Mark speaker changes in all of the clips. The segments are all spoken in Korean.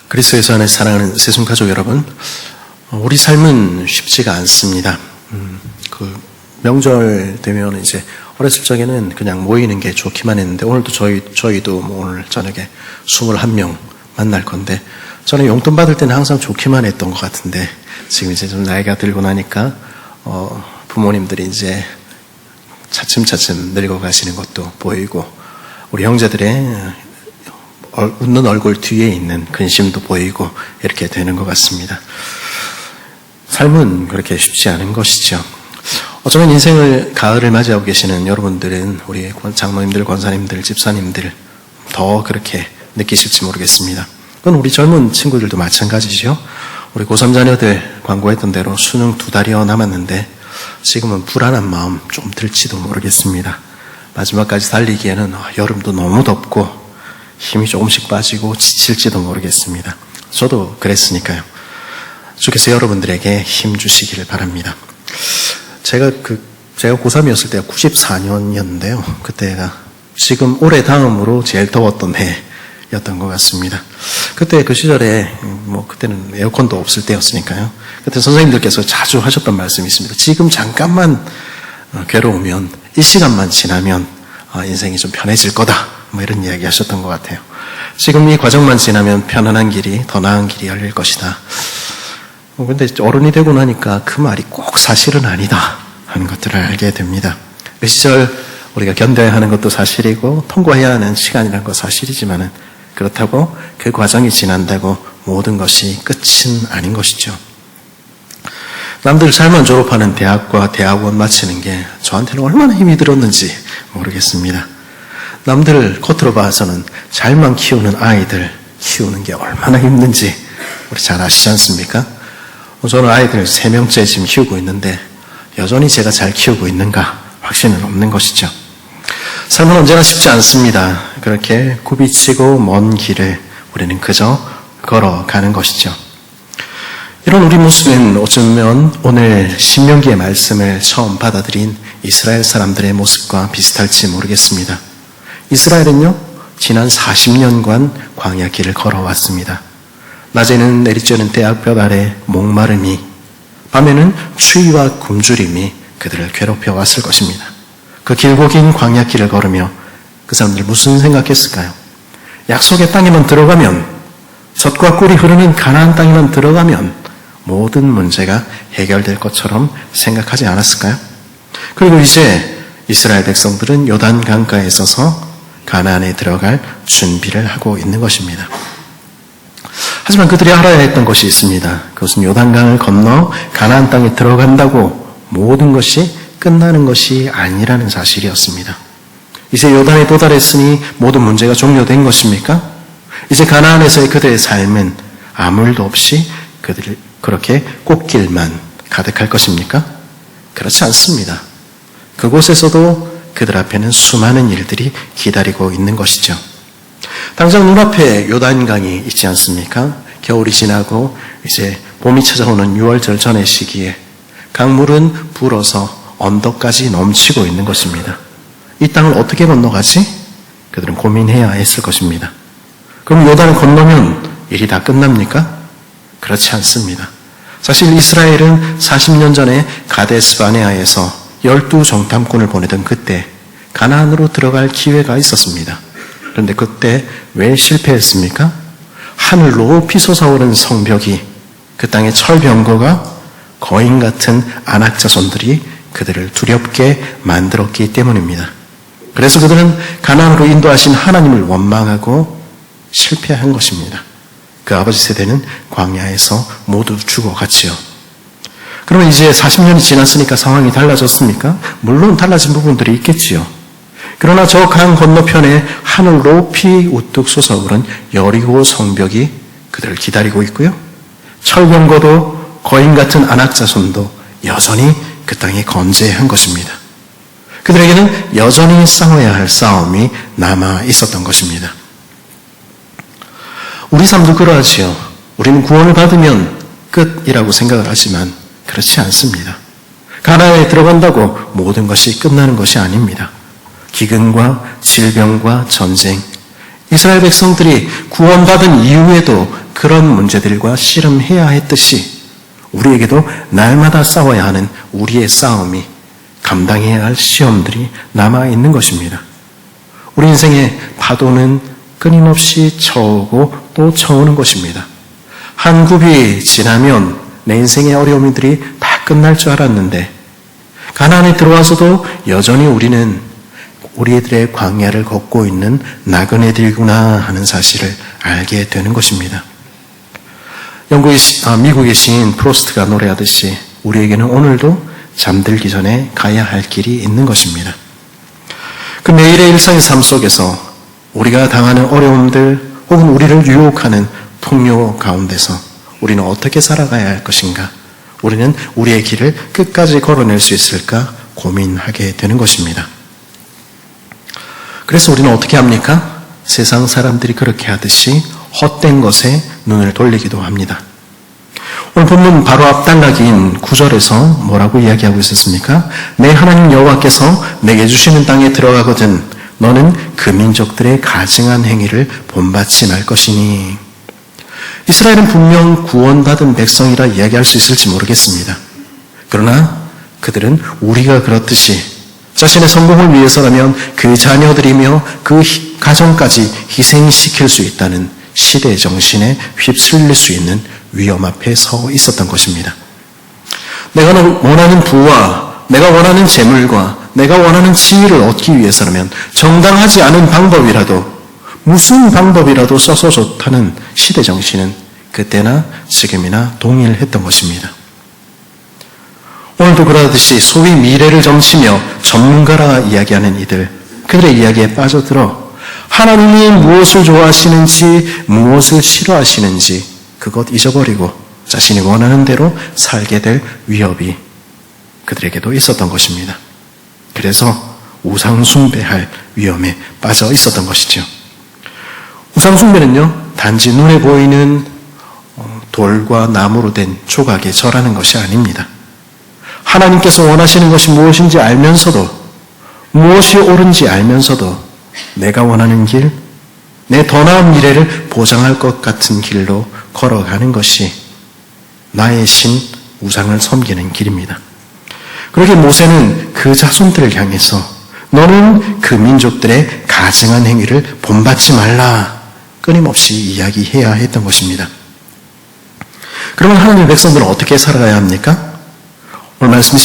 Speaker 1: 그리스도에서 안에 사랑하는 새순가족 여러분, 우리 삶은 쉽지가 않습니다. 그 명절 되면 이제 어렸을 적에는 그냥 모이는 게 좋기만 했는데, 오늘도 저희도 오늘 저녁에 21명 만날 건데, 저는 용돈 받을 때는 항상 좋기만 했던 것 같은데, 지금 이제 좀 나이가 들고 나니까 부모님들이 이제 차츰차츰 늙어가시는 것도 보이고, 우리 형제들의 웃는 얼굴 뒤에 있는 근심도 보이고 이렇게 되는 것 같습니다. 삶은 그렇게 쉽지 않은 것이죠. 어쩌면 인생을 가을을 맞이하고 계시는 여러분들은, 우리 장로님들, 권사님들, 집사님들 더 그렇게 느끼실지 모르겠습니다. 그건 우리 젊은 친구들도 마찬가지죠. 우리 고3 자녀들 광고했던 대로 수능 2달여 남았는데 지금은 불안한 마음 좀 들지도 모르겠습니다. 마지막까지 달리기에는 여름도 너무 덥고 힘이 조금씩 빠지고 지칠지도 모르겠습니다. 저도 그랬으니까요. 주께서 여러분들에게 힘 주시기를 바랍니다. 제가 고3이었을 때가 94년이었는데요. 그때가 지금 올해 다음으로 제일 더웠던 해였던 것 같습니다. 그때 그 시절에 그때는 에어컨도 없을 때였으니까요. 그때 선생님들께서 자주 하셨던 말씀이 있습니다. 지금 잠깐만 괴로우면 이 시간만 지나면 인생이 좀 편해질 거다. 이런 이야기 하셨던 것 같아요. 지금 이 과정만 지나면 편안한 길이, 더 나은 길이 열릴 것이다. 근데 어른이 되고 나니까 그 말이 꼭 사실은 아니다 하는 것들을 알게 됩니다. 그 시절 우리가 견뎌야 하는 것도 사실이고 통과해야 하는 시간이라는 것 사실이지만은, 그렇다고 그 과정이 지난다고 모든 것이 끝은 아닌 것이죠. 남들 잘만 졸업하는 대학과 대학원 마치는 게 저한테는 얼마나 힘이 들었는지 모르겠습니다. 남들 겉으로 봐서는 잘만 키우는 아이들 키우는 게 얼마나 힘든지 우리 잘 아시지 않습니까? 저는 아이들 3명째 지금 키우고 있는데 여전히 제가 잘 키우고 있는가 확신은 없는 것이죠. 삶은 언제나 쉽지 않습니다. 그렇게 굽이치고 먼 길을 우리는 그저 걸어가는 것이죠. 이런 우리 모습은 어쩌면 오늘 신명기의 말씀을 처음 받아들인 이스라엘 사람들의 모습과 비슷할지 모르겠습니다. 이스라엘은요, 지난 40년간 광야 길을 걸어왔습니다. 낮에는 내리쬐는 태양볕 아래 목마름이, 밤에는 추위와 굶주림이 그들을 괴롭혀 왔을 것입니다. 그 길고 긴 광야 길을 걸으며 그 사람들 무슨 생각했을까요? 약속의 땅에만 들어가면, 젖과 꿀이 흐르는 가나안 땅에만 들어가면 모든 문제가 해결될 것처럼 생각하지 않았을까요? 그리고 이제 이스라엘 백성들은 요단 강가에 서서 가나안에 들어갈 준비를 하고 있는 것입니다. 하지만 그들이 알아야 했던 것이 있습니다. 그것은 요단강을 건너 가나안 땅에 들어간다고 모든 것이 끝나는 것이 아니라는 사실이었습니다. 이제 요단에 도달했으니 모든 문제가 종료된 것입니까? 이제 가나안에서의 그들의 삶은 아무 일도 없이 그들이 그렇게 꽃길만 가득할 것입니까? 그렇지 않습니다. 그곳에서도 그들 앞에는 수많은 일들이 기다리고 있는 것이죠. 당장 눈앞에 요단강이 있지 않습니까? 겨울이 지나고 이제 봄이 찾아오는 6월절 전의 시기에 강물은 불어서 언덕까지 넘치고 있는 것입니다. 이 땅을 어떻게 건너가지? 그들은 고민해야 했을 것입니다. 그럼 요단을 건너면 일이 다 끝납니까? 그렇지 않습니다. 사실 이스라엘은 40년 전에 가데스 바네아에서 12정탐꾼을 보내던 그때 가나안으로 들어갈 기회가 있었습니다. 그런데 그때 왜 실패했습니까? 하늘 높이 솟아오른 성벽이, 그 땅의 철병거가 거인 같은 안악 자손들이 그들을 두렵게 만들었기 때문입니다. 그래서 그들은 가나안으로 인도하신 하나님을 원망하고 실패한 것입니다. 그 아버지 세대는 광야에서 모두 죽어갔지요. 그러면 이제 40년이 지났으니까 상황이 달라졌습니까? 물론 달라진 부분들이 있겠지요. 그러나 저 강 건너편에 하늘 높이 우뚝 솟아오른 여리고 성벽이 그들을 기다리고 있고요. 철병거도 거인 같은 안악자손도 여전히 그 땅에 건재한 것입니다. 그들에게는 여전히 싸워야 할 싸움이 남아 있었던 것입니다. 우리 삶도 그러하지요. 우리는 구원을 받으면 끝이라고 생각을 하지만 그렇지 않습니다. 가나안에 들어간다고 모든 것이 끝나는 것이 아닙니다. 기근과 질병과 전쟁, 이스라엘 백성들이 구원받은 이후에도 그런 문제들과 씨름해야 했듯이 우리에게도 날마다 싸워야 하는 우리의 싸움이 감당해야 할 시험들이 남아있는 것입니다. 우리 인생의 파도는 끊임없이 쳐오고 또 쳐오는 것입니다. 한 굽이 지나면 내 인생의 어려움들이 다 끝날 줄 알았는데 가나안에 들어와서도 여전히 우리는 우리들의 광야를 걷고 있는 나그네들구나 하는 사실을 알게 되는 것입니다. 미국의 시인 프로스트가 노래하듯이 우리에게는 오늘도 잠들기 전에 가야 할 길이 있는 것입니다. 그 매일의 일상의 삶 속에서 우리가 당하는 어려움들 혹은 우리를 유혹하는 통로 가운데서 우리는 어떻게 살아가야 할 것인가? 우리는 우리의 길을 끝까지 걸어낼 수 있을까 고민하게 되는 것입니다. 그래서 우리는 어떻게 합니까? 세상 사람들이 그렇게 하듯이 헛된 것에 눈을 돌리기도 합니다. 오늘 본문 바로 앞 단락인 9절에서 뭐라고 이야기하고 있었습니까? 내 하나님 여호와께서 내게 주시는 땅에 들어가거든 너는 그 민족들의 가증한 행위를 본받지 말 것이니. 이스라엘은 분명 구원받은 백성이라 이야기할 수 있을지 모르겠습니다. 그러나 그들은 우리가 그렇듯이 자신의 성공을 위해서라면 그 자녀들이며 그 가정까지 희생시킬 수 있다는 시대 정신에 휩쓸릴 수 있는 위험 앞에 서 있었던 것입니다. 내가 원하는 부와 내가 원하는 재물과 내가 원하는 지위를 얻기 위해서라면 정당하지 않은 방법이라도 무슨 방법이라도 써서 좋다는 시대 정신은 그때나 지금이나 동일했던 것입니다. 오늘도 그러듯이 소위 미래를 점치며 전문가라 이야기하는 이들, 그들의 이야기에 빠져들어 하나님이 무엇을 좋아하시는지 무엇을 싫어하시는지 그것 잊어버리고 자신이 원하는 대로 살게 될 위협이 그들에게도 있었던 것입니다. 그래서 우상 숭배할 위험에 빠져 있었던 것이죠. 우상 숭배는요, 단지 눈에 보이는 돌과 나무로 된 조각에 절하는 것이 아닙니다. 하나님께서 원하시는 것이 무엇인지 알면서도 무엇이 옳은지 알면서도 내가 원하는 길, 내 더 나은 미래를 보장할 것 같은 길로 걸어가는 것이 나의 신 우상을 섬기는 길입니다. 그러게 모세는 그 자손들을 향해서 너는 그 민족들의 가증한 행위를 본받지 말라 끊임없이 이야기해야 했던 것입니다. 그러면 하나님의 백성들은 어떻게 살아가야 합니까? 오늘 말씀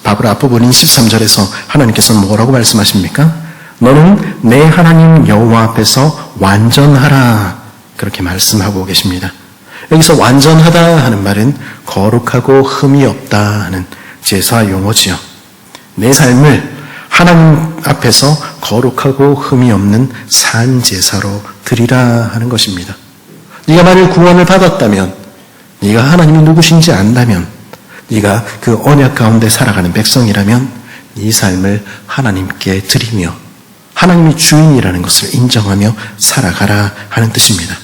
Speaker 1: 바로 앞부분인 13절에서 하나님께서는 뭐라고 말씀하십니까? 너는 내 하나님 여호와 앞에서 완전하라 그렇게 말씀하고 계십니다. 여기서 완전하다 하는 말은 거룩하고 흠이 없다 하는 제사 용어지요. 내 삶을 하나님 앞에서 거룩하고 흠이 없는 산 제사로 드리라 하는 것입니다. 네가 만일 구원을 받았다면, 네가 하나님이 누구신지 안다면, 네가 그 언약 가운데 살아가는 백성이라면 네 삶을 하나님께 드리며 하나님이 주인이라는 것을 인정하며 살아가라 하는 뜻입니다.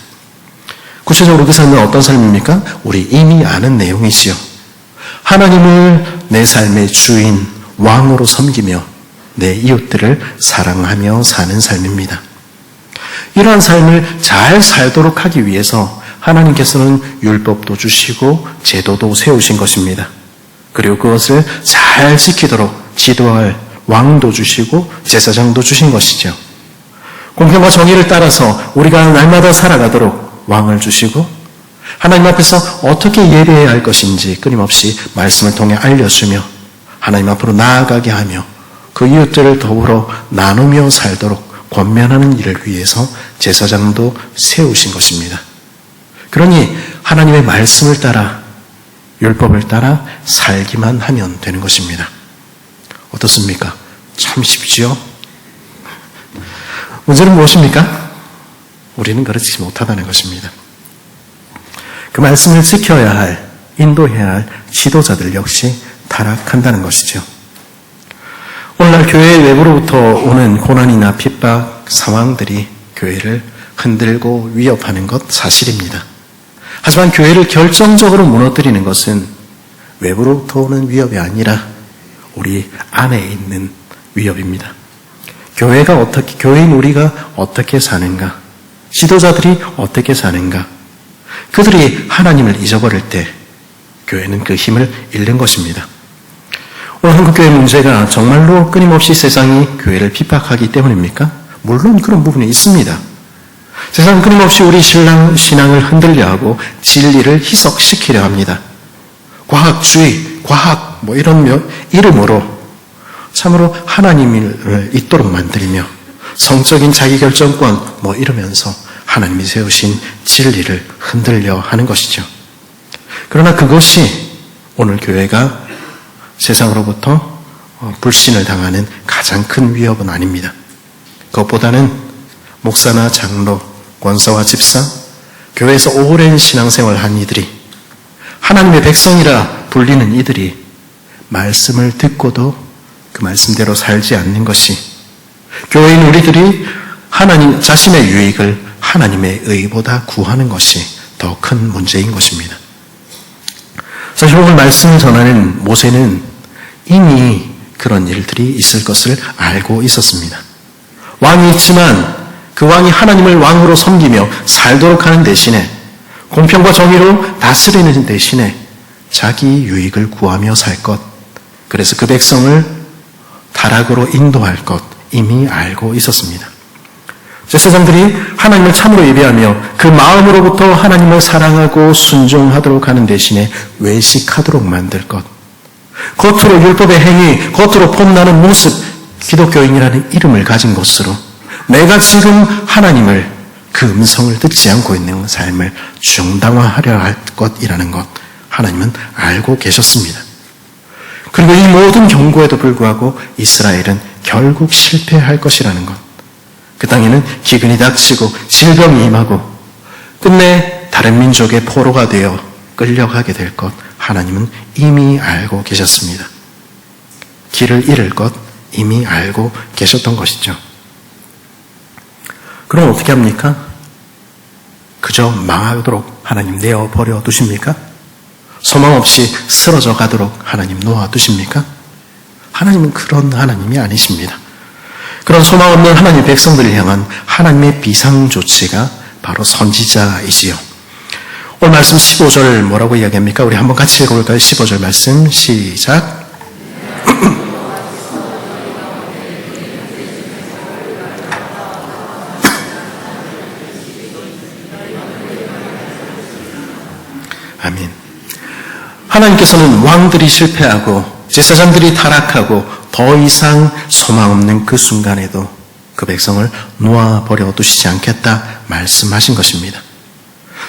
Speaker 1: 구체적으로 그 삶은 어떤 삶입니까? 우리 이미 아는 내용이지요. 하나님을 내 삶의 주인, 왕으로 섬기며 내 이웃들을 사랑하며 사는 삶입니다. 이러한 삶을 잘 살도록 하기 위해서 하나님께서는 율법도 주시고 제도도 세우신 것입니다. 그리고 그것을 잘 지키도록 지도할 왕도 주시고 제사장도 주신 것이죠. 공평과 정의를 따라서 우리가 날마다 살아가도록 왕을 주시고 하나님 앞에서 어떻게 예배해야 할 것인지 끊임없이 말씀을 통해 알려주며 하나님 앞으로 나아가게 하며 그 이웃들을 더불어 나누며 살도록 권면하는 일을 위해서 제사장도 세우신 것입니다. 그러니 하나님의 말씀을 따라 율법을 따라 살기만 하면 되는 것입니다. 어떻습니까? 참 쉽지요? 문제는 무엇입니까? 우리는 그렇지 못하다는 것입니다. 그 말씀을 지켜야 할, 인도해야 할 지도자들 역시 타락한다는 것이죠. 오늘날 교회 외부로부터 오는 고난이나 핍박 상황들이 교회를 흔들고 위협하는 것 사실입니다. 하지만 교회를 결정적으로 무너뜨리는 것은 외부로부터 오는 위협이 아니라 우리 안에 있는 위협입니다. 교회인 우리가 어떻게 사는가? 지도자들이 어떻게 사는가? 그들이 하나님을 잊어버릴 때 교회는 그 힘을 잃는 것입니다. 오늘 한국교회 문제가 정말로 끊임없이 세상이 교회를 핍박하기 때문입니까? 물론 그런 부분이 있습니다. 세상은 끊임없이 우리 신앙을 흔들려 하고 진리를 희석시키려 합니다. 과학주의, 과학 이런 이름으로 참으로 하나님을 잊도록 만들며 성적인 자기결정권 이러면서 하나님이 세우신 진리를 흔들려 하는 것이죠. 그러나 그것이 오늘 교회가 세상으로부터 불신을 당하는 가장 큰 위협은 아닙니다. 그것보다는 목사나 장로, 권사와 집사, 교회에서 오랜 신앙생활을 한 이들이, 하나님의 백성이라 불리는 이들이 말씀을 듣고도 그 말씀대로 살지 않는 것이, 교회인 우리들이 하나님 자신의 유익을 하나님의 의보다 구하는 것이 더 큰 문제인 것입니다. 사실 오늘 말씀을 전하는 모세는 이미 그런 일들이 있을 것을 알고 있었습니다. 왕이 있지만 그 왕이 하나님을 왕으로 섬기며 살도록 하는 대신에, 공평과 정의로 다스리는 대신에 자기 유익을 구하며 살 것, 그래서 그 백성을 타락으로 인도할 것 이미 알고 있었습니다. 제사장들이 하나님을 참으로 예배하며 그 마음으로부터 하나님을 사랑하고 순종하도록 하는 대신에 외식하도록 만들 것, 겉으로 율법의 행위, 겉으로 폼나는 모습, 기독교인이라는 이름을 가진 것으로 내가 지금 하나님을, 그 음성을 듣지 않고 있는 삶을 중단화하려 할 것이라는 것 하나님은 알고 계셨습니다. 그리고 이 모든 경고에도 불구하고 이스라엘은 결국 실패할 것이라는 것, 그 땅에는 기근이 닥치고 질병이 임하고 끝내 다른 민족의 포로가 되어 끌려가게 될 것 하나님은 이미 알고 계셨습니다. 길을 잃을 것 이미 알고 계셨던 것이죠. 그럼 어떻게 합니까? 그저 망하도록 하나님 내어버려 두십니까? 소망 없이 쓰러져 가도록 하나님 놓아두십니까? 하나님은 그런 하나님이 아니십니다. 그런 소망 없는 하나님의 백성들을 향한 하나님의 비상조치가 바로 선지자이지요. 오늘 말씀 15절 뭐라고 이야기합니까? 우리 한번 같이 읽어볼까요? 15절 말씀 시작. 아멘. 하나님께서는 왕들이 실패하고 제사장들이 타락하고 더 이상 소망 없는 그 순간에도 그 백성을 놓아버려 두시지 않겠다 말씀하신 것입니다.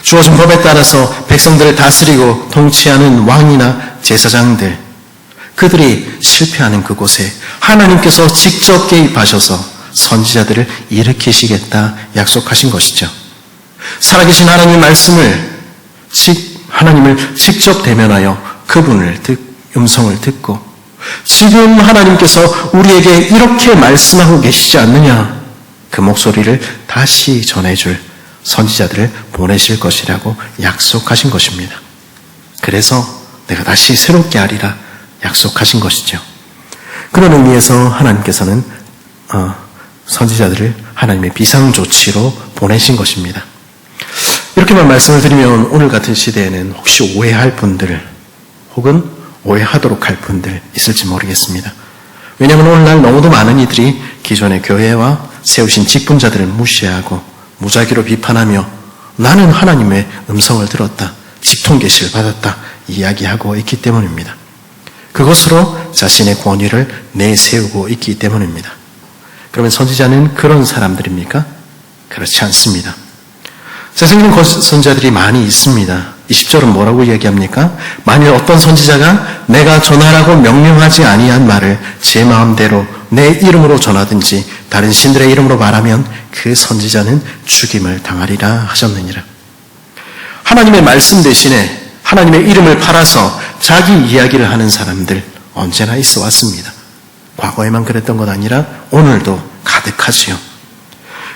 Speaker 1: 주어진 법에 따라서 백성들을 다스리고 통치하는 왕이나 제사장들, 그들이 실패하는 그곳에 하나님께서 직접 개입하셔서 선지자들을 일으키시겠다 약속하신 것이죠. 살아계신 하나님의 말씀을, 하나님을 직접 대면하여 그분을 음성을 듣고, 지금 하나님께서 우리에게 이렇게 말씀하고 계시지 않느냐, 그 목소리를 다시 전해줄 선지자들을 보내실 것이라고 약속하신 것입니다. 그래서 내가 다시 새롭게 하리라 약속하신 것이죠. 그런 의미에서 하나님께서는 선지자들을 하나님의 비상조치로 보내신 것입니다. 이렇게만 말씀을 드리면 오늘 같은 시대에는 혹시 오해할 분들 혹은 오해하도록 할 분들 있을지 모르겠습니다. 왜냐하면 오늘날 너무도 많은 이들이 기존의 교회와 세우신 직분자들을 무시하고 무작위로 비판하며 나는 하나님의 음성을 들었다, 직통계시를 받았다 이야기하고 있기 때문입니다. 그것으로 자신의 권위를 내세우고 있기 때문입니다. 그러면 선지자는 그런 사람들입니까? 그렇지 않습니다. 세상에는 선지자들이 많이 있습니다. 20절은 뭐라고 이야기합니까? 만일 어떤 선지자가 내가 전하라고 명령하지 아니한 말을 제 마음대로 내 이름으로 전하든지 다른 신들의 이름으로 말하면 그 선지자는 죽임을 당하리라 하셨느니라. 하나님의 말씀 대신에 하나님의 이름을 팔아서 자기 이야기를 하는 사람들 언제나 있어 왔습니다. 과거에만 그랬던 것 아니라 오늘도 가득하지요.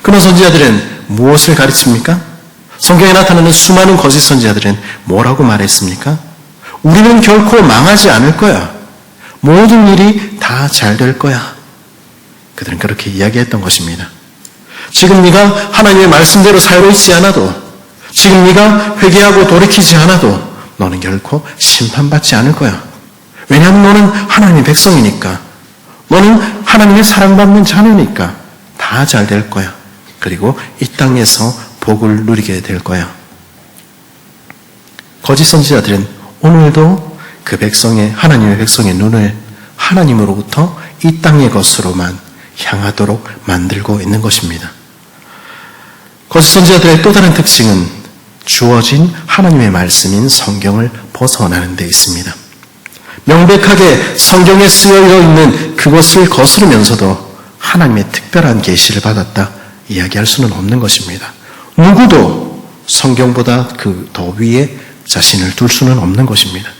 Speaker 1: 그런 선지자들은 무엇을 가르칩니까? 성경에 나타나는 수많은 거짓 선지자들은 뭐라고 말했습니까? 우리는 결코 망하지 않을 거야. 모든 일이 다 잘 될 거야. 그들은 그렇게 이야기했던 것입니다. 지금 네가 하나님의 말씀대로 살고 있지 않아도, 지금 네가 회개하고 돌이키지 않아도 너는 결코 심판받지 않을 거야. 왜냐하면 너는 하나님의 백성이니까. 너는 하나님의 사랑받는 자녀니까 다 잘 될 거야. 그리고 이 땅에서 복을 누리게 될 거야. 거짓 선지자들은 오늘도 그 하나님의 백성의 눈을 하나님으로부터 이 땅의 것으로만 향하도록 만들고 있는 것입니다. 거짓 선지자들의 또 다른 특징은 주어진 하나님의 말씀인 성경을 벗어나는 데 있습니다. 명백하게 성경에 쓰여 있는 그것을 거스르면서도 하나님의 특별한 계시를 받았다 이야기할 수는 없는 것입니다. 누구도 성경보다 그 더 위에 자신을 둘 수는 없는 것입니다.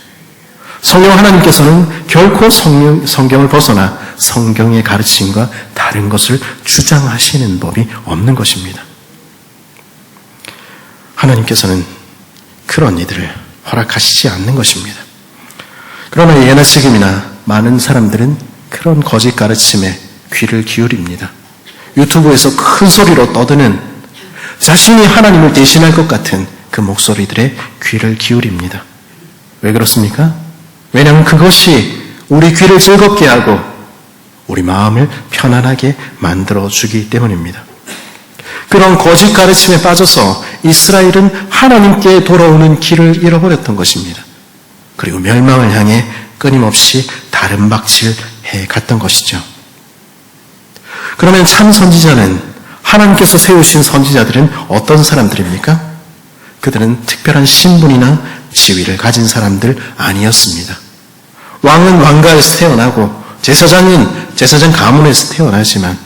Speaker 1: 성령 하나님께서는 결코 성경을 벗어나 성경의 가르침과 다른 것을 주장하시는 법이 없는 것입니다. 하나님께서는 그런 이들을 허락하시지 않는 것입니다. 그러나 예나 지금이나 많은 사람들은 그런 거짓 가르침에 귀를 기울입니다. 유튜브에서 큰 소리로 떠드는 자신이 하나님을 대신할 것 같은 그 목소리들의 귀를 기울입니다. 왜 그렇습니까? 왜냐하면 그것이 우리 귀를 즐겁게 하고 우리 마음을 편안하게 만들어주기 때문입니다. 그런 거짓 가르침에 빠져서 이스라엘은 하나님께 돌아오는 길을 잃어버렸던 것입니다. 그리고 멸망을 향해 끊임없이 다른 박질해 갔던 것이죠. 그러면 참 선지자는, 하나님께서 세우신 선지자들은 어떤 사람들입니까? 그들은 특별한 신분이나 지위를 가진 사람들 아니었습니다. 왕은 왕가에서 태어나고 제사장은 제사장 가문에서 태어나지만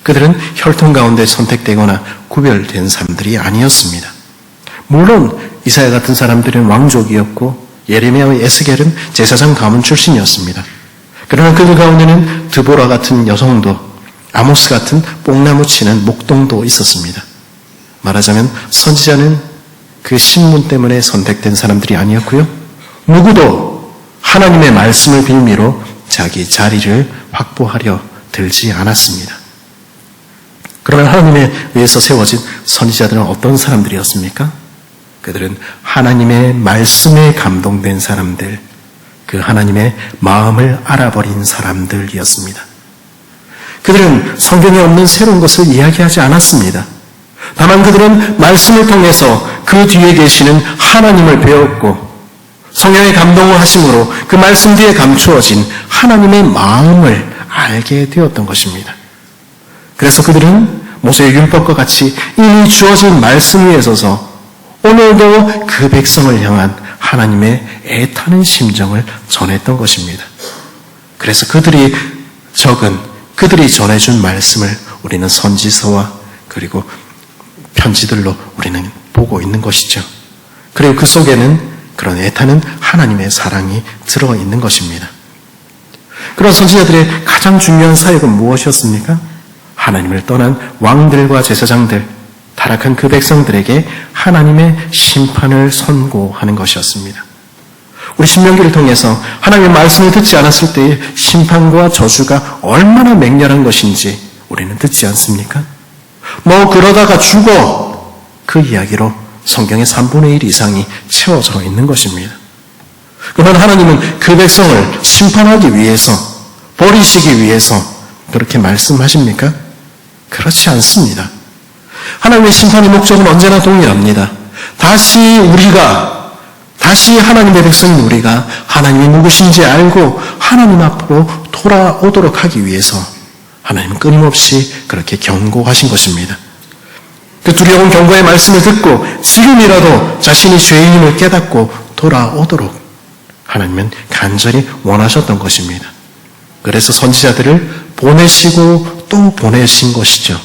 Speaker 1: 그들은 혈통 가운데 선택되거나 구별된 사람들이 아니었습니다. 물론 이사야 같은 사람들은 왕족이었고 예레미야와 에스겔은 제사장 가문 출신이었습니다. 그러나 그들 가운데는 드보라 같은 여성도, 아모스 같은 뽕나무 치는 목동도 있었습니다. 말하자면 선지자는 그 신분 때문에 선택된 사람들이 아니었고요. 누구도 하나님의 말씀을 빌미로 자기 자리를 확보하려 들지 않았습니다. 그러면 하나님에 의해서 세워진 선지자들은 어떤 사람들이었습니까? 그들은 하나님의 말씀에 감동된 사람들, 그 하나님의 마음을 알아버린 사람들이었습니다. 그들은 성경에 없는 새로운 것을 이야기하지 않았습니다. 다만 그들은 말씀을 통해서 그 뒤에 계시는 하나님을 배웠고 성령의 감동을 하심으로 그 말씀 뒤에 감추어진 하나님의 마음을 알게 되었던 것입니다. 그래서 그들은 모세의 율법과 같이 이미 주어진 말씀 위에 서서 오늘도 그 백성을 향한 하나님의 애타는 심정을 전했던 것입니다. 그래서 그들이 전해준 말씀을 우리는 선지서와 그리고 편지들로 우리는 보고 있는 것이죠. 그리고 그 속에는 그런 애타는 하나님의 사랑이 들어있는 것입니다. 그런 선지자들의 가장 중요한 사역은 무엇이었습니까? 하나님을 떠난 왕들과 제사장들, 타락한 그 백성들에게 하나님의 심판을 선고하는 것이었습니다. 우리 신명기를 통해서 하나님의 말씀을 듣지 않았을 때의 심판과 저주가 얼마나 맹렬한 것인지 우리는 듣지 않습니까? 너 그러다가 죽어! 그 이야기로 성경의 3분의 1 이상이 채워져 있는 것입니다. 그러나 하나님은 그 백성을 심판하기 위해서, 버리시기 위해서 그렇게 말씀하십니까? 그렇지 않습니다. 하나님의 심판의 목적은 언제나 동일합니다. 다시 하나님의 백성인 우리가 하나님이 누구신지 알고 하나님 앞으로 돌아오도록 하기 위해서 하나님은 끊임없이 그렇게 경고하신 것입니다. 그 두려운 경고의 말씀을 듣고 지금이라도 자신이 죄인임을 깨닫고 돌아오도록 하나님은 간절히 원하셨던 것입니다. 그래서 선지자들을 보내시고 또 보내신 것이죠.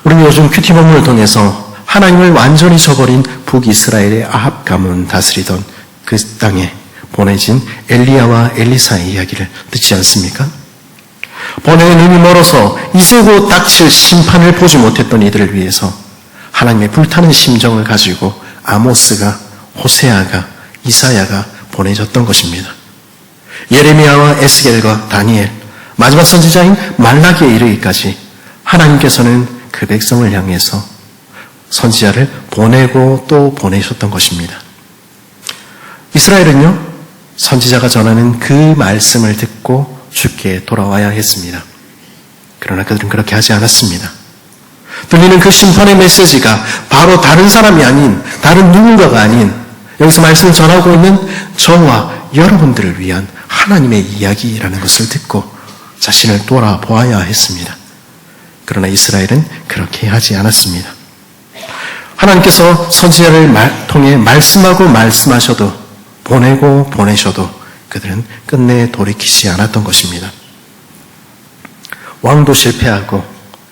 Speaker 1: 우리는 요즘 큐티 본문을 통해서 하나님을 완전히 저버린 북이스라엘의 아합 가문 다스리던 그 땅에 보내진 엘리야와 엘리사의 이야기를 듣지 않습니까? 번외의 눈이 멀어서 이세고 닥칠 심판을 보지 못했던 이들을 위해서 하나님의 불타는 심정을 가지고 아모스가, 호세아가, 이사야가 보내졌던 것입니다. 예레미야와 에스겔과 다니엘, 마지막 선지자인 말라기에 이르기까지 하나님께서는 그 백성을 향해서 선지자를 보내고 또 보내셨던 것입니다. 이스라엘은요, 선지자가 전하는 그 말씀을 듣고 주께 돌아와야 했습니다. 그러나 그들은 그렇게 하지 않았습니다. 들리는 그 심판의 메시지가 바로 다른 사람이 아닌, 다른 누군가가 아닌, 여기서 말씀을 전하고 있는 저와 여러분들을 위한 하나님의 이야기라는 것을 듣고 자신을 돌아보아야 했습니다. 그러나 이스라엘은 그렇게 하지 않았습니다. 하나님께서 선지자를 통해 말씀하고 말씀하셔도, 보내고 보내셔도 그들은 끝내 돌이키지 않았던 것입니다. 왕도 실패하고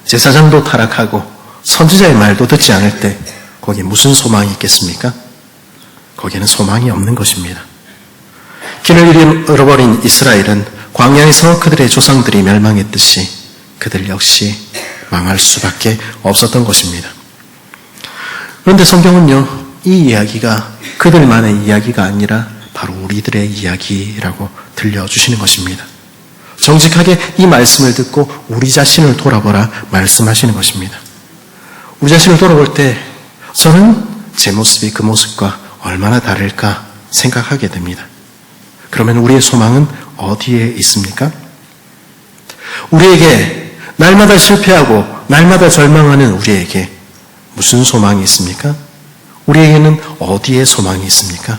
Speaker 1: 제사장도 타락하고 선지자의 말도 듣지 않을 때 거기에 무슨 소망이 있겠습니까? 거기에는 소망이 없는 것입니다. 길을 잃어버린 이스라엘은 광야에서 그들의 조상들이 멸망했듯이 그들 역시 망할 수밖에 없었던 것입니다. 그런데 성경은요, 이 이야기가 그들만의 이야기가 아니라 바로 우리들의 이야기라고 들려주시는 것입니다. 정직하게 이 말씀을 듣고 우리 자신을 돌아보라 말씀하시는 것입니다. 우리 자신을 돌아볼 때 저는 제 모습이 그 모습과 얼마나 다를까 생각하게 됩니다. 그러면 우리의 소망은 어디에 있습니까? 우리에게 날마다 실패하고 날마다 절망하는 우리에게 무슨 소망이 있습니까? 우리에게는 어디에 소망이 있습니까?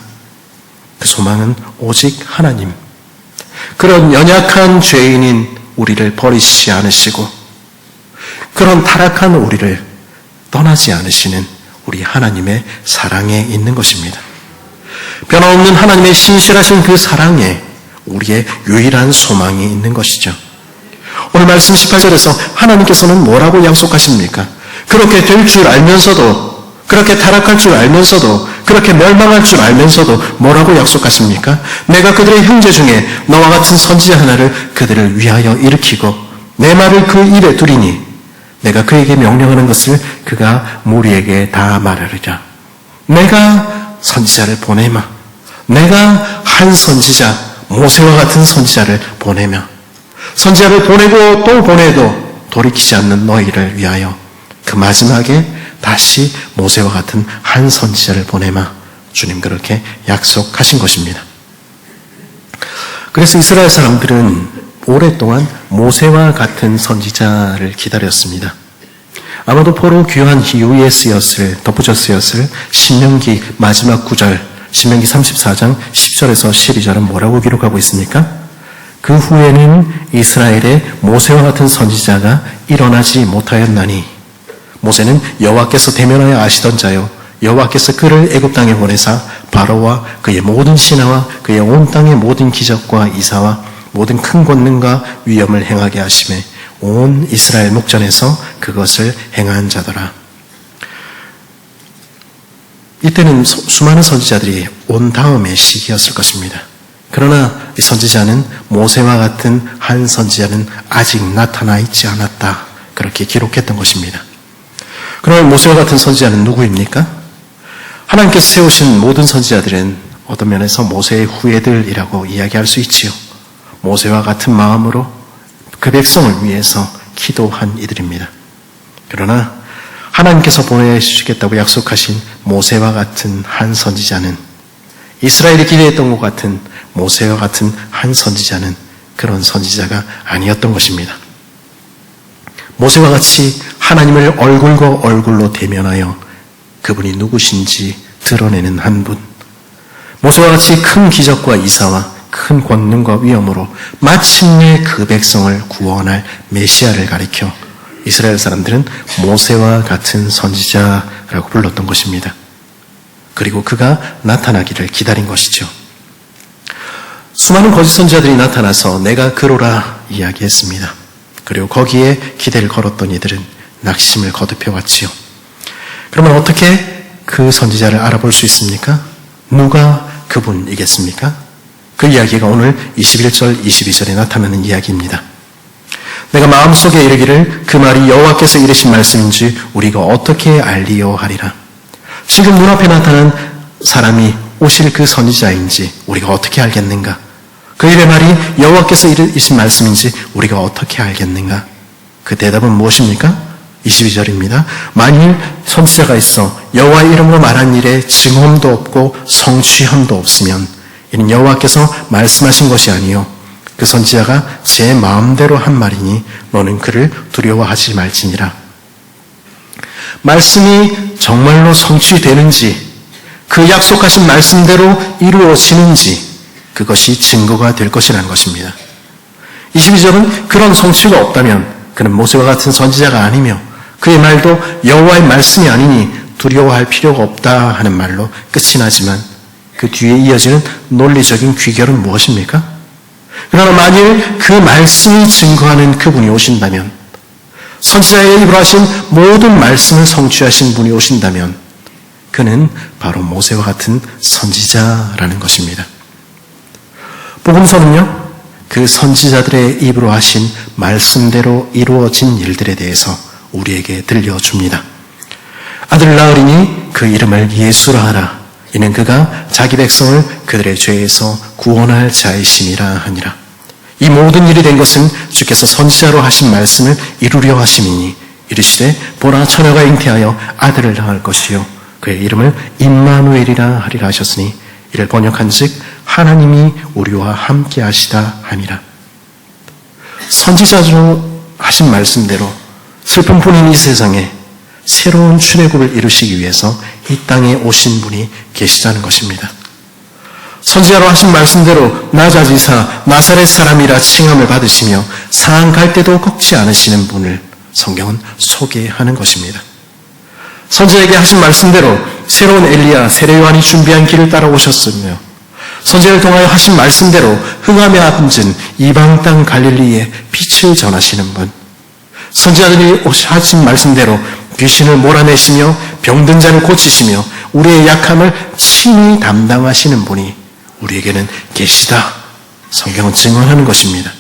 Speaker 1: 그 소망은 오직 하나님. 그런 연약한 죄인인 우리를 버리시지 않으시고 그런 타락한 우리를 떠나지 않으시는 우리 하나님의 사랑에 있는 것입니다. 변함없는 하나님의 신실하신 그 사랑에 우리의 유일한 소망이 있는 것이죠. 오늘 말씀 18절에서 하나님께서는 뭐라고 약속하십니까? 그렇게 될 줄 알면서도, 그렇게 타락할 줄 알면서도, 그렇게 멸망할 줄 알면서도 뭐라고 약속하십니까? 내가 그들의 형제 중에 너와 같은 선지자 하나를 그들을 위하여 일으키고 내 말을 그 입에 두리니 내가 그에게 명령하는 것을 그가 무리에게 다 말하리라. 내가 선지자를 보내마. 내가 한 선지자, 모세와 같은 선지자를 보내며 선지자를 보내고 또 보내도 돌이키지 않는 너희를 위하여 그 마지막에 다시 모세와 같은 한 선지자를 보내마. 주님 그렇게 약속하신 것입니다. 그래서 이스라엘 사람들은 오랫동안 모세와 같은 선지자를 기다렸습니다. 아마도 포로 귀환 이후에 덧붙여 쓰였을 신명기 마지막 구절, 신명기 34장 10절에서 12절은 뭐라고 기록하고 있습니까? 그 후에는 이스라엘의 모세와 같은 선지자가 일어나지 못하였나니 모세는 여호와께서 대면하여 아시던 자요 여호와께서 그를 애굽 땅에 보내사 바로와 그의 모든 신하와 그의 온 땅의 모든 기적과 이사와 모든 큰 권능과 위엄을 행하게 하심에 온 이스라엘 목전에서 그것을 행한 자더라. 이때는 수많은 선지자들이 온 다음의 시기였을 것입니다. 그러나 이 선지자는 모세와 같은 한 선지자는 아직 나타나 있지 않았다. 그렇게 기록했던 것입니다. 그러면 모세와 같은 선지자는 누구입니까? 하나님께서 세우신 모든 선지자들은 어떤 면에서 모세의 후예들이라고 이야기할 수 있지요. 모세와 같은 마음으로 그 백성을 위해서 기도한 이들입니다. 그러나 하나님께서 보내주시겠다고 약속하신 모세와 같은 한 선지자는 이스라엘이 기대했던 것 같은 모세와 같은 한 선지자는 그런 선지자가 아니었던 것입니다. 모세와 같이 하나님을 얼굴과 얼굴로 대면하여 그분이 누구신지 드러내는 한 분, 모세와 같이 큰 기적과 이사와 큰 권능과 위엄으로 마침내 그 백성을 구원할 메시아를 가리켜 이스라엘 사람들은 모세와 같은 선지자라고 불렀던 것입니다. 그리고 그가 나타나기를 기다린 것이죠. 수많은 거짓 선지자들이 나타나서 내가 그로라 이야기했습니다. 그리고 거기에 기대를 걸었던 이들은 낙심을 거듭해왔지요. 그러면 어떻게 그 선지자를 알아볼 수 있습니까? 누가 그분이겠습니까? 그 이야기가 오늘 21절, 22절에 나타나는 이야기입니다. 내가 마음속에 이르기를 그 말이 여호와께서 이르신 말씀인지 우리가 어떻게 알리요 하리라. 지금 눈앞에 나타난 사람이 오실 그 선지자인지 우리가 어떻게 알겠는가? 그 일의 말이 여호와께서 이르신 말씀인지 우리가 어떻게 알겠는가? 그 대답은 무엇입니까? 22절입니다. 만일 선지자가 있어 여호와 이름으로 말한 일에 증언도 없고 성취함도 없으면 이는 여호와께서 말씀하신 것이 아니요 그 선지자가 제 마음대로 한 말이니 너는 그를 두려워하지 말지니라. 말씀이 정말로 성취되는지 그 약속하신 말씀대로 이루어지는지 그것이 증거가 될 것이라는 것입니다. 22절은 그런 성취가 없다면 그는 모세와 같은 선지자가 아니며 그의 말도 여호와의 말씀이 아니니 두려워할 필요가 없다 하는 말로 끝이 나지만 그 뒤에 이어지는 논리적인 귀결은 무엇입니까? 그러나 만일 그 말씀이 증거하는 그분이 오신다면, 선지자의 입으로 하신 모든 말씀을 성취하신 분이 오신다면 그는 바로 모세와 같은 선지자라는 것입니다. 복음서는요, 그 선지자들의 입으로 하신 말씀대로 이루어진 일들에 대해서 우리에게 들려줍니다. 아들 낳으리니 그 이름을 예수라 하라. 이는 그가 자기 백성을 그들의 죄에서 구원할 자이심이라 하니라. 이 모든 일이 된 것은 주께서 선지자로 하신 말씀을 이루려 하심이니 이르시되 보라 처녀가 잉태하여 아들을 낳을 것이요 그의 이름을 임마누엘이라 하리라 하셨으니 이를 번역한즉 하나님이 우리와 함께 하시다 하니라. 선지자로 하신 말씀대로 슬픔뿐인 이 세상에 새로운 출애굽을 이루시기 위해서 이 땅에 오신 분이 계시다는 것입니다. 선지자로 하신 말씀대로 나자지사 나사렛 사람이라 칭함을 받으시며 상한 갈 때도 꺾지 않으시는 분을 성경은 소개하는 것입니다. 선지자에게 하신 말씀대로 새로운 엘리야 세례 요한이 준비한 길을 따라오셨으며 선지자를 통하여 하신 말씀대로 흑암에 앉은 이방 땅 갈릴리에 빛을 전하시는 분, 선지자들이 하신 말씀대로 귀신을 몰아내시며 병든 자를 고치시며 우리의 약함을 친히 담당하시는 분이 우리에게는 계시다. 성경은 증언하는 것입니다.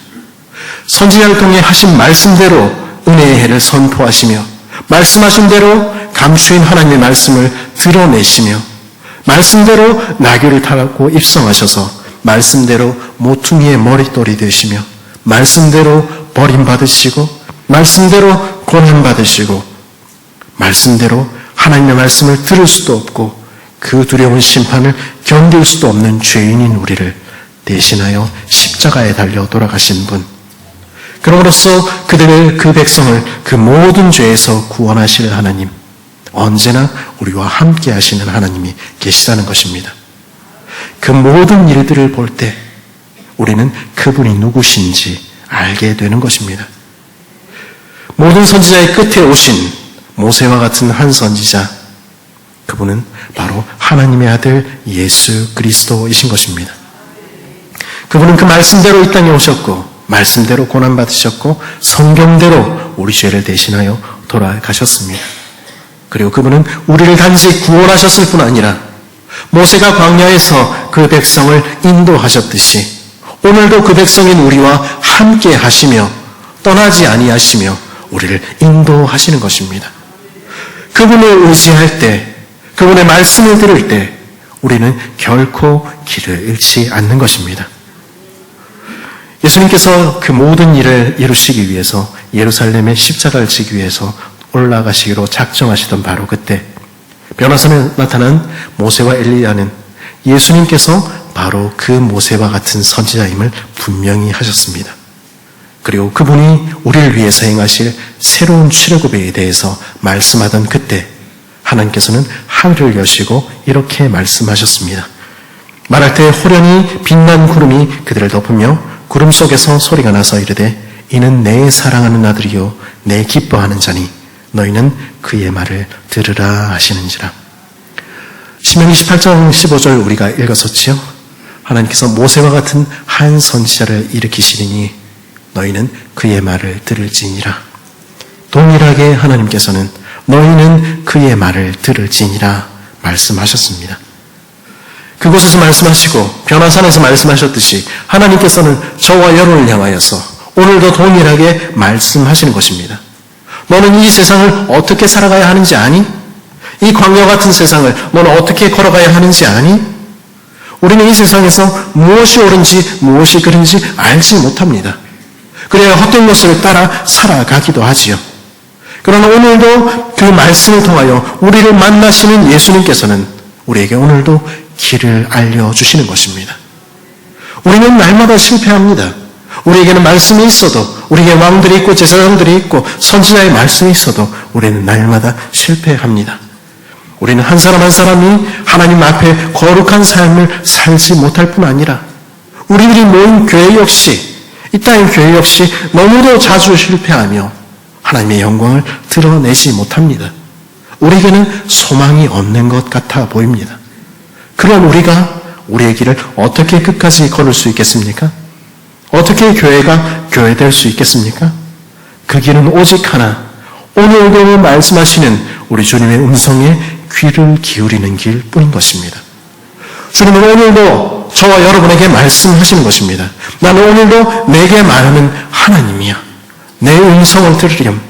Speaker 1: 선지자를 통해 하신 말씀대로 은혜의 해를 선포하시며 말씀하신 대로 감추인 하나님의 말씀을 드러내시며 말씀대로 나귀를 타고 입성하셔서 말씀대로 모퉁이의 머릿돌이 되시며 말씀대로 버림받으시고 말씀대로 고난받으시고 말씀대로 하나님의 말씀을 들을 수도 없고 그 두려운 심판을 견딜 수도 없는 죄인인 우리를 대신하여 십자가에 달려 돌아가신 분, 그럼으로써 그들을 그 백성을 그 모든 죄에서 구원하실 하나님, 언제나 우리와 함께 하시는 하나님이 계시다는 것입니다. 그 모든 일들을 볼 때 우리는 그분이 누구신지 알게 되는 것입니다. 모든 선지자의 끝에 오신 모세와 같은 한 선지자, 그분은 바로 하나님의 아들 예수 그리스도이신 것입니다. 그분은 그 말씀대로 이 땅에 오셨고 말씀대로 고난받으셨고 성경대로 우리 죄를 대신하여 돌아가셨습니다. 그리고 그분은 우리를 단지 구원하셨을 뿐 아니라 모세가 광야에서 그 백성을 인도하셨듯이 오늘도 그 백성인 우리와 함께 하시며 떠나지 아니하시며 우리를 인도하시는 것입니다. 그분을 의지할 때, 그분의 말씀을 들을 때 우리는 결코 길을 잃지 않는 것입니다. 예수님께서 그 모든 일을 이루시기 위해서 예루살렘에 십자가를 지기 위해서 올라가시기로 작정하시던 바로 그때 변화산에 나타난 모세와 엘리야는 예수님께서 바로 그 모세와 같은 선지자임을 분명히 하셨습니다. 그리고 그분이 우리를 위해서 행하실 새로운 출애굽에 대해서 말씀하던 그때 하나님께서는 하늘을 여시고 이렇게 말씀하셨습니다. 말할 때 호련히 빛난 구름이 그들을 덮으며 구름 속에서 소리가 나서 이르되 이는 내 사랑하는 아들이요 내 기뻐하는 자니 너희는 그의 말을 들으라 하시는지라. 신명기 18장 15절 우리가 읽었었지요. 하나님께서 모세와 같은 한 선지자를 일으키시리니 너희는 그의 말을 들을지니라. 동일하게 하나님께서는 너희는 그의 말을 들을지니라 말씀하셨습니다. 그곳에서 말씀하시고 변화산에서 말씀하셨듯이 하나님께서는 저와 여러분을 향하여서 오늘도 동일하게 말씀하시는 것입니다. 너는 이 세상을 어떻게 살아가야 하는지 아니? 이 광야 같은 세상을 너는 어떻게 걸어가야 하는지 아니? 우리는 이 세상에서 무엇이 옳은지 무엇이 그른지 알지 못합니다. 그래야 헛된 것을 따라 살아가기도 하지요. 그러나 오늘도 그 말씀을 통하여 우리를 만나시는 예수님께서는 우리에게 오늘도 길을 알려주시는 것입니다. 우리는 날마다 실패합니다. 우리에게는 말씀이 있어도, 우리에게 왕들이 있고 제사장들이 있고 선지자의 말씀이 있어도 우리는 날마다 실패합니다. 우리는 한 사람 한 사람이 하나님 앞에 거룩한 삶을 살지 못할 뿐 아니라 우리들이 모인 교회 역시, 이 땅의 교회 역시 너무도 자주 실패하며 하나님의 영광을 드러내지 못합니다. 우리에게는 소망이 없는 것 같아 보입니다. 그럼 우리가 우리의 길을 어떻게 끝까지 걸을 수 있겠습니까? 어떻게 교회가 교회될 수 있겠습니까? 그 길은 오직 하나, 오늘도 말씀하시는 우리 주님의 음성에 귀를 기울이는 길뿐인 것입니다. 주님은 오늘도 저와 여러분에게 말씀하시는 것입니다. 나는 오늘도 내게 말하는 하나님이야. 내 음성을 들으렴.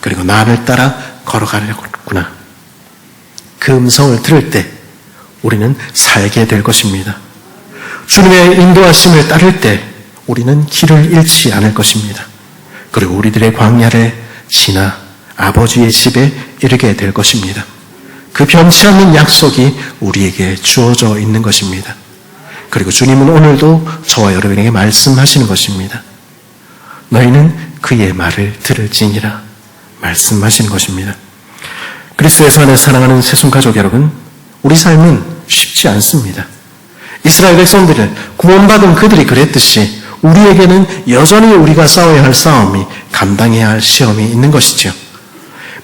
Speaker 1: 그리고 나를 따라 걸어가려구나. 그 음성을 들을 때 우리는 살게 될 것입니다. 주님의 인도하심을 따를 때 우리는 길을 잃지 않을 것입니다. 그리고 우리들의 광야를 지나 아버지의 집에 이르게 될 것입니다. 그 변치 않는 약속이 우리에게 주어져 있는 것입니다. 그리고 주님은 오늘도 저와 여러분에게 말씀하시는 것입니다. 너희는 그의 말을 들을지니라 말씀하시는 것입니다. 그리스도에서 안에 사랑하는 새순가족 여러분, 우리 삶은 쉽지 않습니다. 이스라엘 백성들을 구원받은 그들이 그랬듯이 우리에게는 여전히 우리가 싸워야 할 싸움이, 감당해야 할 시험이 있는 것이죠.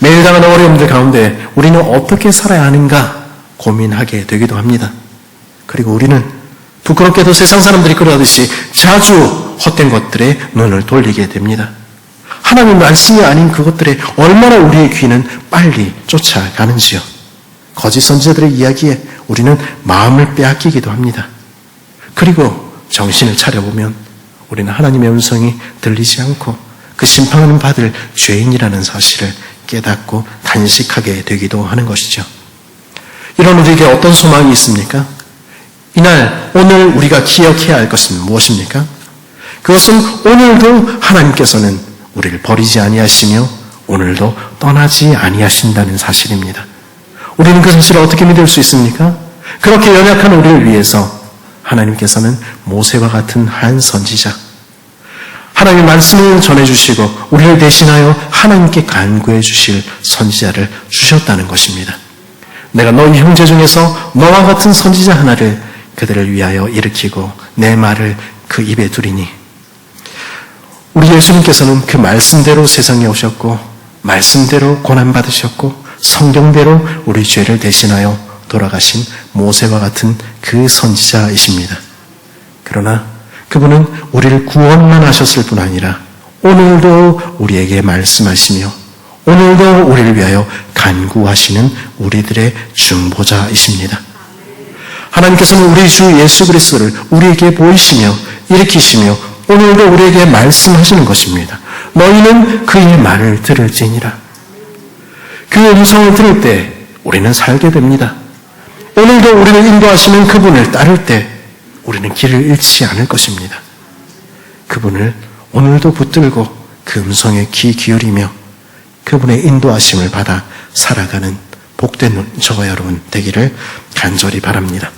Speaker 1: 매일 당하는 어려움들 가운데 우리는 어떻게 살아야 하는가 고민하게 되기도 합니다. 그리고 우리는 부끄럽게도 세상 사람들이 그러하듯이 자주 헛된 것들에 눈을 돌리게 됩니다. 하나님 말씀이 아닌 그것들에 얼마나 우리의 귀는 빨리 쫓아가는지요. 거짓 선지자들의 이야기에 우리는 마음을 빼앗기기도 합니다. 그리고 정신을 차려보면 우리는 하나님의 음성이 들리지 않고 그 심판을 받을 죄인이라는 사실을 깨닫고 단식하게 되기도 하는 것이죠. 이런 우리에게 어떤 소망이 있습니까? 이날 오늘 우리가 기억해야 할 것은 무엇입니까? 그것은 오늘도 하나님께서는 우리를 버리지 아니하시며 오늘도 떠나지 아니하신다는 사실입니다. 우리는 그 사실을 어떻게 믿을 수 있습니까? 그렇게 연약한 우리를 위해서 하나님께서는 모세와 같은 한 선지자, 하나님의 말씀을 전해주시고 우리를 대신하여 하나님께 간구해 주실 선지자를 주셨다는 것입니다. 내가 너희 형제 중에서 너와 같은 선지자 하나를 그들을 위하여 일으키고 내 말을 그 입에 두리니, 우리 예수님께서는 그 말씀대로 세상에 오셨고 말씀대로 고난받으셨고 성경대로 우리 죄를 대신하여 돌아가신 모세와 같은 그 선지자이십니다. 그러나 그분은 우리를 구원만 하셨을 뿐 아니라 오늘도 우리에게 말씀하시며 오늘도 우리를 위하여 간구하시는 우리들의 중보자이십니다. 하나님께서는 우리 주 예수 그리스도를 우리에게 보이시며 일으키시며 오늘도 우리에게 말씀하시는 것입니다. 너희는 그의 말을 들을지니라. 그 음성을 들을 때 우리는 살게 됩니다. 오늘도 우리를 인도하시는 그분을 따를 때 우리는 길을 잃지 않을 것입니다. 그분을 오늘도 붙들고 그 음성에 귀 기울이며 그분의 인도하심을 받아 살아가는 복된 저와 여러분 되기를 간절히 바랍니다.